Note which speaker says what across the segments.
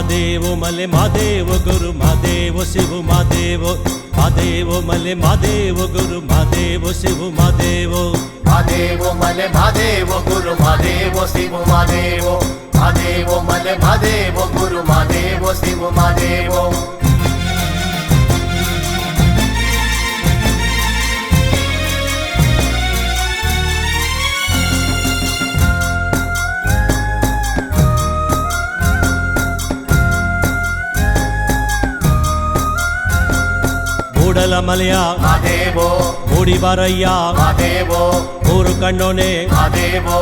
Speaker 1: महादेवो मले महादेव गुरु महादेव शिव महादेव महादेवो मले महादेव गुरु महादेव शिव महादेव
Speaker 2: महादेवो मले महादेव गुरु महादेव शिव महादेव महादेवो मले महादेव गुरु महादेव शिव महादेव
Speaker 1: ಮೂಡಲ ಮಲೆಯ
Speaker 2: महादेवो
Speaker 1: ಮೂಡಿ ಬಾರಯ್ಯ
Speaker 2: महादेवो
Speaker 1: ಮೂರು ಕಣ್ಣೋನೆ
Speaker 2: महादेवो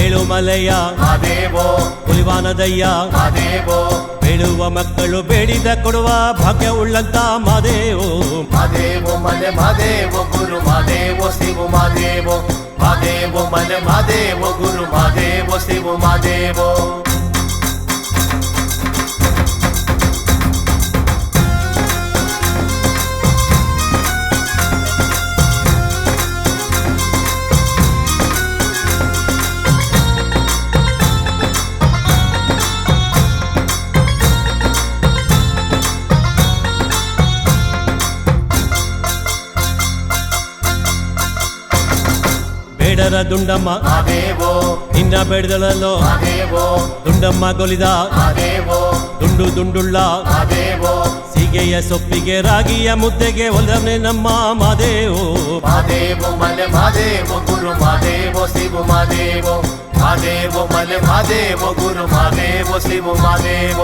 Speaker 1: ಏಳು ಮಲೆಯ
Speaker 2: महादेवो
Speaker 1: ಹುಲಿವಾನದಯ್ಯ
Speaker 2: महादेवो
Speaker 1: ಬೇಡುವ ಮಕ್ಕಳು ಬೇಡಿದ ಕೊಡುವ ಭಾಗ್ಯ ಉಳ್ಳಂತ ಮಾದೇವೋ
Speaker 2: महादेवो मले महादेव गुरु महादेव शिव महादेव महादेवो मले महादेव गुरु महादेव शिव महादेव
Speaker 1: ಬೇಡರ ದುಂಡಮ್ಮ
Speaker 2: महादेवो
Speaker 1: ನಿನ್ನ ಬೇಡದಳಲ್ಲೋ
Speaker 2: महादेवो
Speaker 1: ದುಂಡಮ್ಮ ಕೊಲಿದ
Speaker 2: महादेवो
Speaker 1: ದುಂಡು ದುಂಡುಳ್ಳ
Speaker 2: महादेवो
Speaker 1: ಸೀಗೆಯ ಸೊಪ್ಪಿಗೆ ರಾಗಿಯ ಮುದ್ದೆಗೆ ಒಲವನೆ ನಮ್ಮ ಮಾದೇವೋ
Speaker 2: महादेवो मले महादेव गुरु महादेव शिव महादेव महादेवो मले महादेव गुरु महादेव शिव महादेव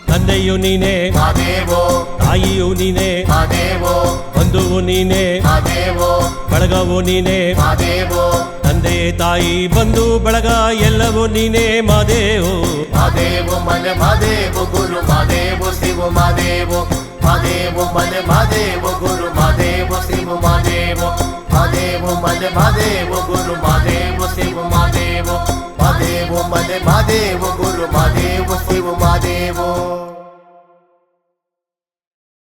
Speaker 1: ತಂದೆಯು ನೀನೆ
Speaker 2: महादेवो
Speaker 1: ತಾಯಿಯು ನೀನೆ
Speaker 2: महादेवो
Speaker 1: ಬಂಧುವು ನೀನೆ
Speaker 2: महादेवो
Speaker 1: ಬಳಗವು ನೀನೆ
Speaker 2: महादेवो
Speaker 1: ತಂದೆ ತಾಯಿ ಬಂಧು ಬಳಗ ಎಲ್ಲವೂ ನೀನೆ ಮಾದೇವೋ
Speaker 2: महादेवो मले महादेव गुरु महादेव शिव महादेव महादेवो मले महादेव गुरु महादेव शिव महादेव महादेवो मले महादेव गुरु महादेव शिव महादेव महादेवो मले महादेव गुरु महादेव